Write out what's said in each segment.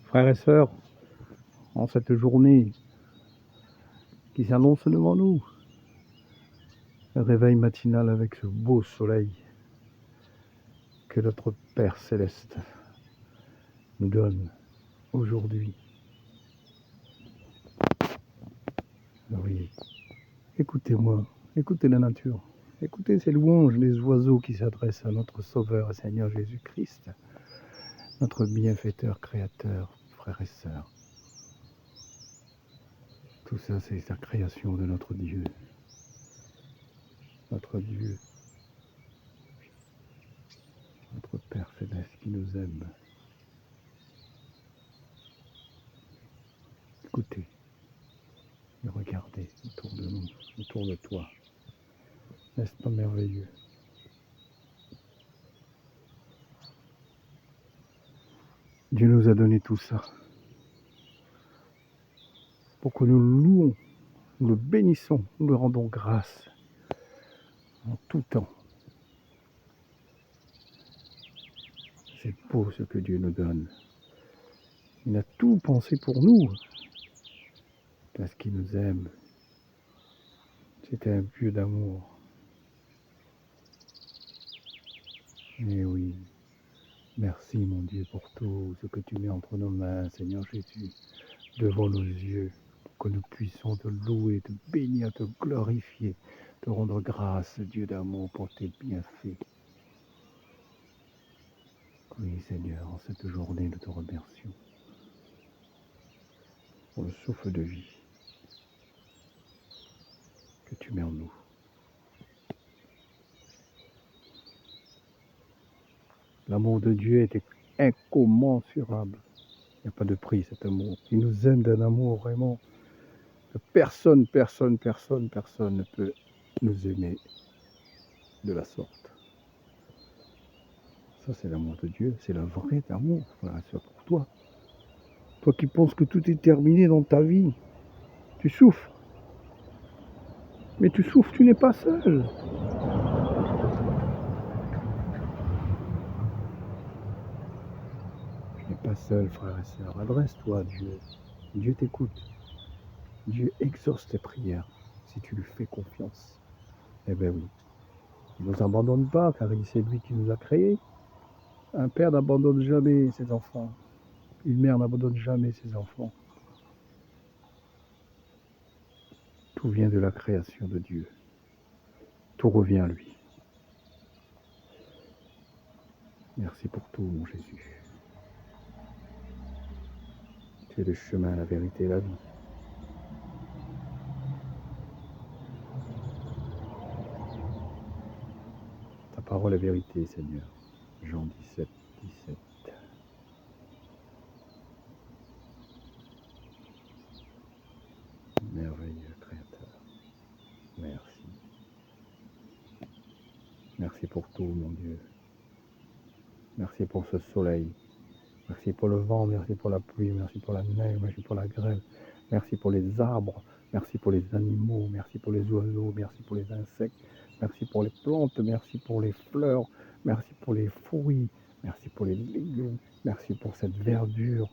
Frères et sœurs, en cette journée qui s'annonce devant nous, un réveil matinal avec ce beau soleil que notre Père Céleste nous donne aujourd'hui. Oui, écoutez-moi, écoutez la nature, écoutez ces louanges des oiseaux qui s'adressent à notre Sauveur et Seigneur Jésus-Christ, notre bienfaiteur créateur, frères et sœurs. Tout ça, c'est la création de notre Dieu, notre Père Céleste qui nous aime. Écoutez et regardez autour de nous, autour de toi. N'est-ce pas merveilleux? Dieu nous a donné tout ça pour que nous le louons, nous le bénissons, nous le rendons grâce en tout temps. C'est beau ce que Dieu nous donne. Il a tout pensé pour nous parce qu'il nous aime. C'était un Dieu d'amour. Et oui, merci mon Dieu pour tout ce que tu mets entre nos mains, Seigneur Jésus, devant nos yeux, pour que nous puissions te louer, te bénir, te glorifier, te rendre grâce, Dieu d'amour, pour tes bienfaits. Oui, Seigneur, en cette journée, nous te remercions pour le souffle de vie que tu mets en nous. L'amour de Dieu était incommensurable. Il n'y a pas de prix, cet amour. Il nous aime d'un amour vraiment que personne ne peut nous aimer de la sorte. Ça, c'est l'amour de Dieu. C'est le vrai amour, frère et sœur, pour toi. Toi qui penses que tout est terminé dans ta vie, tu souffres. Mais tu souffres, tu n'es pas seul. Tu n'es pas seul, frère et sœur. Adresse-toi à Dieu. Dieu t'écoute. Dieu exauce tes prières si tu lui fais confiance. Eh bien oui. Il ne nous abandonne pas car c'est lui qui nous a créés. Un père n'abandonne jamais ses enfants. Une mère n'abandonne jamais ses enfants. Tout vient de la création de Dieu. Tout revient à lui. Merci pour tout, mon Jésus. Tu es le chemin, la vérité et la vie. Ta parole est vérité, Seigneur. Jean 17, 17. Merveilleux Créateur. Merci. Merci pour tout, mon Dieu. Merci pour ce soleil. Merci pour le vent, merci pour la pluie, merci pour la neige, merci pour la grêle. Merci pour les arbres, merci pour les animaux, merci pour les oiseaux, merci pour les insectes, merci pour les plantes, merci pour les fleurs, merci pour les fruits, merci pour les légumes, merci pour cette verdure,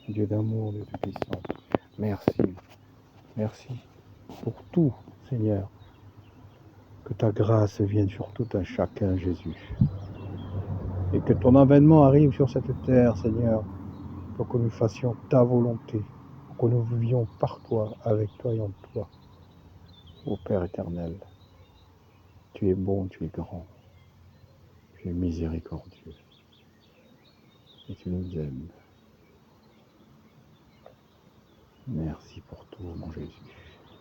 Dieu d'amour, Dieu tout-puissant. Merci, merci pour tout, Seigneur. Que ta grâce vienne sur tout un chacun, Jésus. Et que ton avènement arrive sur cette terre, Seigneur, pour que nous fassions ta volonté, pour que nous vivions par toi, avec toi et en toi. Ô Père éternel, tu es bon, tu es grand, tu es miséricordieux, et tu nous aimes. Merci pour tout, mon Jésus,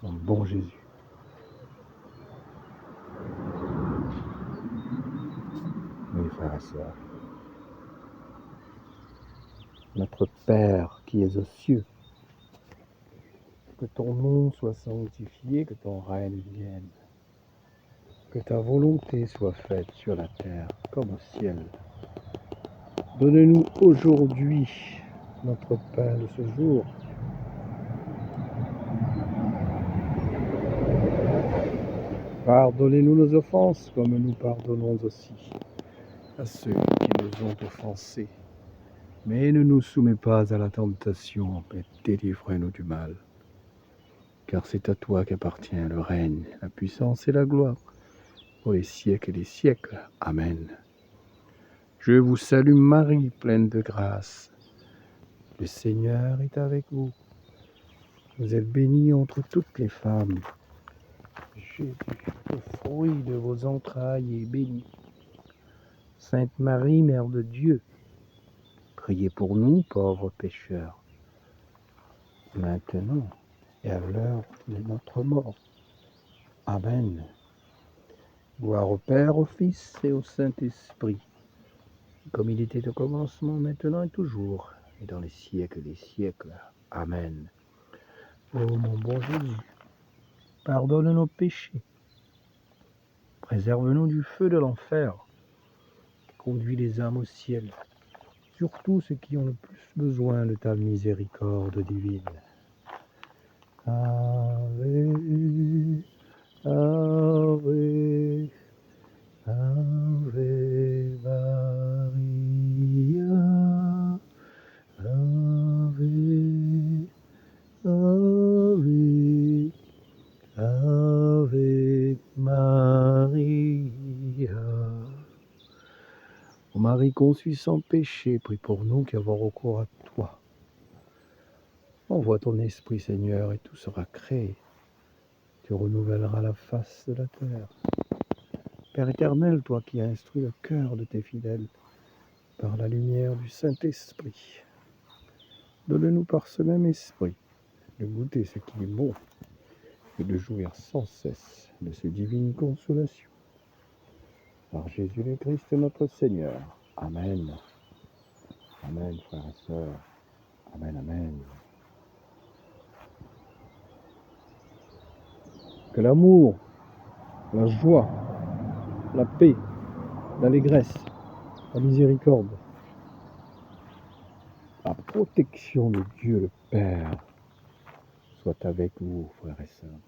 mon bon Jésus. Oui, frères et sœurs, notre Père qui es aux cieux, que ton nom soit sanctifié, que ton règne vienne, que ta volonté soit faite sur la terre comme au ciel. Donne-nous aujourd'hui notre pain de ce jour. Pardonnez-nous nos offenses, comme nous pardonnons aussi à ceux qui nous ont offensés. Mais ne nous soumets pas à la tentation, mais délivre-nous du mal. Car c'est à toi qu'appartient le règne, la puissance et la gloire, pour les siècles et les siècles. Amen. Je vous salue Marie, pleine de grâce. Le Seigneur est avec vous. Vous êtes bénie entre toutes les femmes. Jésus, le fruit de vos entrailles, est béni. Sainte Marie, Mère de Dieu, priez pour nous, pauvres pécheurs, maintenant et à l'heure de notre mort. Amen. Gloire au Père, au Fils et au Saint-Esprit, comme il était au commencement, maintenant et toujours, et dans les siècles des siècles. Amen. Ô mon bon Jésus, pardonne nos péchés, préserve-nous du feu de l'enfer, conduis les âmes au ciel, surtout ceux qui ont le plus besoin de ta miséricorde divine. Ave, Ave, Ave Maria, Ave, Ave, Ave Maria. Ô Marie conçue sans péché, prie pour nous qui avons recours à toi. Envoie ton Esprit, Seigneur, et tout sera créé. Tu renouvelleras la face de la terre. Père éternel, toi qui as instruit le cœur de tes fidèles par la lumière du Saint-Esprit, donne-nous par ce même esprit de goûter ce qui est bon et de jouir sans cesse de ces divines consolations. Par Jésus le Christ notre Seigneur. Amen. Amen, frères et sœurs. Amen, amen. Que l'amour, la joie, la paix, l'allégresse, la miséricorde, la protection de Dieu le Père soit avec vous, frères et sœurs.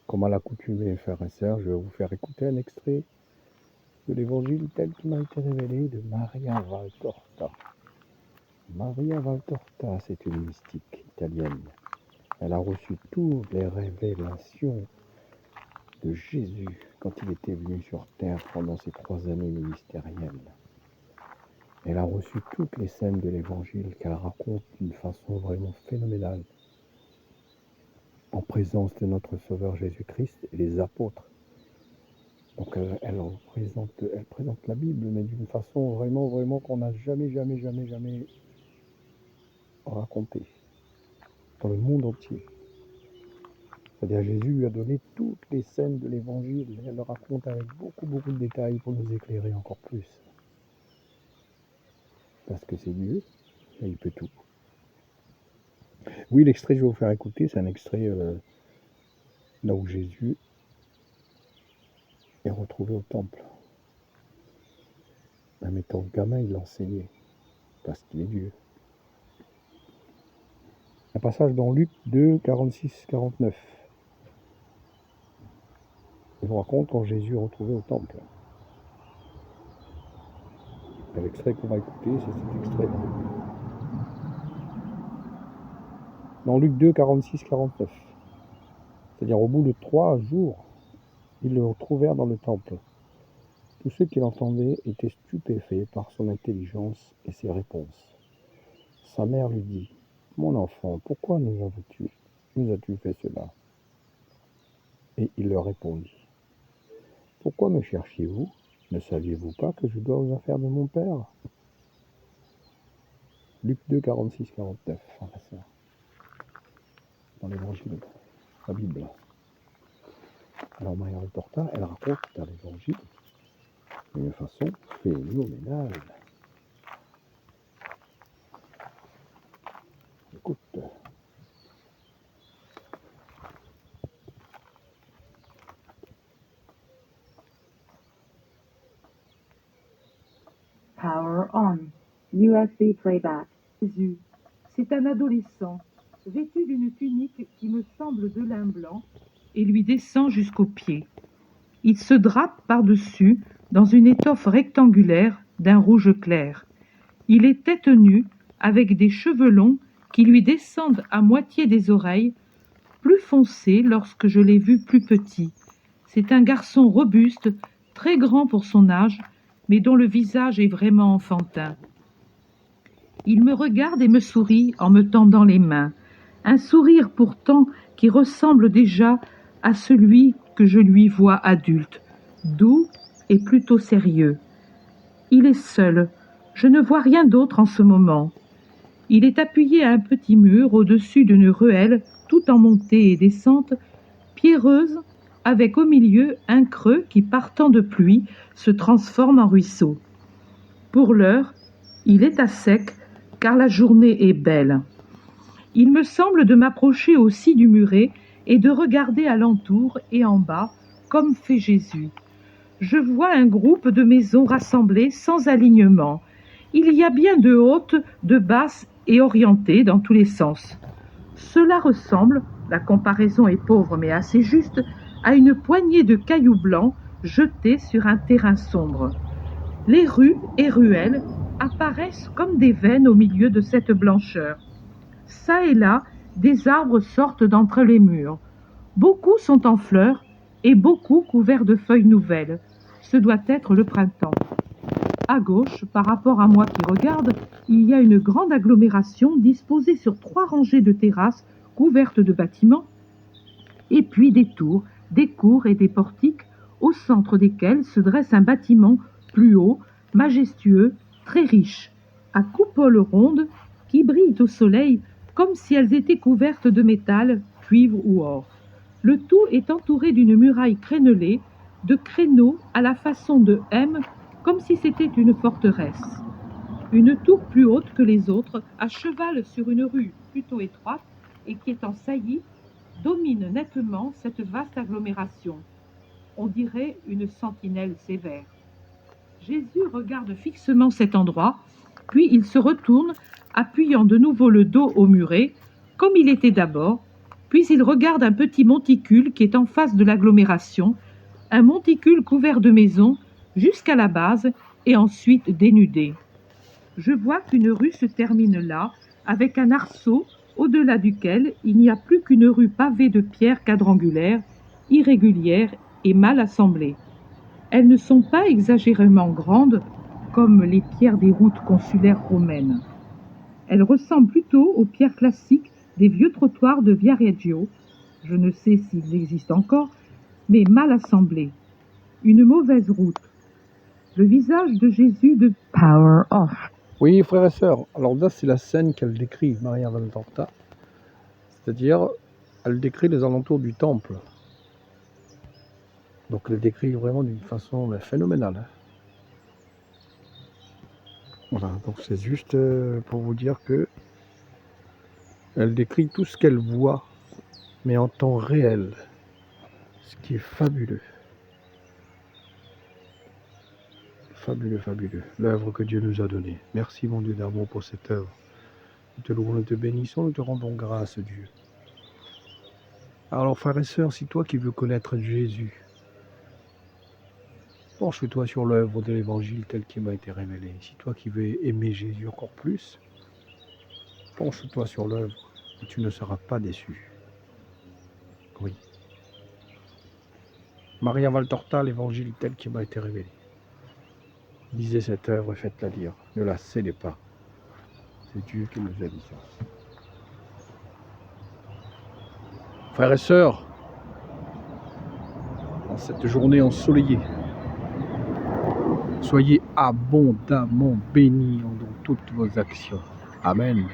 Comme à l'accoutumée, frères et sœurs, je vais vous faire écouter un extrait de l'évangile tel qu'il m'a été révélé de Maria Valtorta. Maria Valtorta, c'est une mystique italienne. Elle a reçu toutes les révélations de Jésus quand il était venu sur terre pendant ces 3 années ministérielles. Elle a reçu toutes les scènes de l'évangile qu'elle raconte d'une façon vraiment phénoménale, en présence de notre Sauveur Jésus-Christ et les apôtres. Donc elle présente la Bible, mais d'une façon vraiment qu'on n'a jamais raconté dans le monde entier. C'est-à-dire Jésus lui a donné toutes les scènes de l'évangile, et elle le raconte avec beaucoup de détails pour nous éclairer encore plus. Parce que c'est Dieu, et il peut tout. Oui, l'extrait que je vais vous faire écouter, c'est un extrait là où Jésus est retrouvé au temple. Même étant gamin, il l'enseignait, parce qu'il est Dieu. Un passage dans Luc 2, 46-49. Il nous raconte quand Jésus est retrouvé au temple. L'extrait qu'on va écouter, c'est cet extrait-là. Dans Luc 2, 46-49. C'est-à-dire au bout de 3 jours, ils le retrouvèrent dans le temple. Tous ceux qui l'entendaient étaient stupéfaits par son intelligence et ses réponses. Sa mère lui dit, « Mon enfant, pourquoi nous as-tu fait cela ?» Et il leur répondit, « Pourquoi me cherchiez-vous? Ne saviez-vous pas que je dois aux affaires de mon Père ?» Luc 2, 46-49, dans l'évangile, la Bible. Alors Maria Valtorta, elle raconte dans l'évangile d'une façon phénoménale. Écoute. Power on. USB playback. Jésus, c'est un adolescent, vêtu d'une tunique qui me semble de lin blanc et lui descend jusqu'aux pieds. Il se drape par-dessus dans une étoffe rectangulaire d'un rouge clair. Il est tête nue, avec des cheveux longs qui lui descendent à moitié des oreilles, plus foncés lorsque je l'ai vu plus petit. C'est un garçon robuste, très grand pour son âge, mais dont le visage est vraiment enfantin. Il me regarde et me sourit en me tendant les mains. Un sourire pourtant qui ressemble déjà à celui que je lui vois adulte, doux et plutôt sérieux. Il est seul, je ne vois rien d'autre en ce moment. Il est appuyé à un petit mur au-dessus d'une ruelle, tout en montée et descente, pierreuse, avec au milieu un creux qui, partant de pluie, se transforme en ruisseau. Pour l'heure, il est à sec, car la journée est belle. Il me semble de m'approcher aussi du muret et de regarder alentour et en bas, comme fait Jésus. Je vois un groupe de maisons rassemblées sans alignement. Il y a bien de hautes, de basses et orientées dans tous les sens. Cela ressemble, la comparaison est pauvre mais assez juste, à une poignée de cailloux blancs jetés sur un terrain sombre. Les rues et ruelles apparaissent comme des veines au milieu de cette blancheur. Ça et là, des arbres sortent d'entre les murs. Beaucoup sont en fleurs et beaucoup couverts de feuilles nouvelles. Ce doit être le printemps. À gauche, par rapport à moi qui regarde, il y a une grande agglomération disposée sur 3 rangées de terrasses couvertes de bâtiments, et puis des tours, des cours et des portiques, au centre desquels se dresse un bâtiment plus haut, majestueux, très riche, à coupole ronde qui brille au soleil comme si elles étaient couvertes de métal, cuivre ou or. Le tout est entouré d'une muraille crénelée, de créneaux à la façon de M, comme si c'était une forteresse. Une tour plus haute que les autres, à cheval sur une rue plutôt étroite et qui est en saillie, domine nettement cette vaste agglomération. On dirait une sentinelle sévère. Jésus regarde fixement cet endroit, puis il se retourne, appuyant de nouveau le dos au muret, comme il était d'abord, puis il regarde un petit monticule qui est en face de l'agglomération, un monticule couvert de maisons jusqu'à la base et ensuite dénudé. Je vois qu'une rue se termine là, avec un arceau au-delà duquel il n'y a plus qu'une rue pavée de pierres quadrangulaires, irrégulières et mal assemblées. Elles ne sont pas exagérément grandes comme les pierres des routes consulaires romaines. Elles ressemblent plutôt aux pierres classiques des vieux trottoirs de Viareggio, je ne sais s'ils existent encore, mais mal assemblées. Une mauvaise route. Le visage de Jésus de Power Off. Oui, frères et sœurs, alors là, c'est la scène qu'elle décrit, Maria Valtorta. C'est-à-dire, elle décrit les alentours du temple. Donc, elle décrit vraiment d'une façon phénoménale. Voilà, donc c'est juste pour vous dire que elle décrit tout ce qu'elle voit, mais en temps réel, ce qui est fabuleux. Fabuleux, fabuleux. L'œuvre que Dieu nous a donnée. Merci, mon Dieu d'amour, pour cette œuvre. Nous te louons, nous te bénissons, nous te rendons grâce, Dieu. Alors, frères et sœurs, si toi qui veux connaître Jésus, penche-toi sur l'œuvre de l'Évangile tel qu'il m'a été révélé. Si toi qui veux aimer Jésus encore plus, penche-toi sur l'œuvre et tu ne seras pas déçu. Oui. Maria Valtorta, l'Évangile tel qu'il m'a été révélé. Lisez cette œuvre et faites-la lire. Ne la cédez pas. C'est Dieu qui nous a dit ça. Frères et sœurs, en cette journée ensoleillée, soyez abondamment bénis dans toutes vos actions. Amen.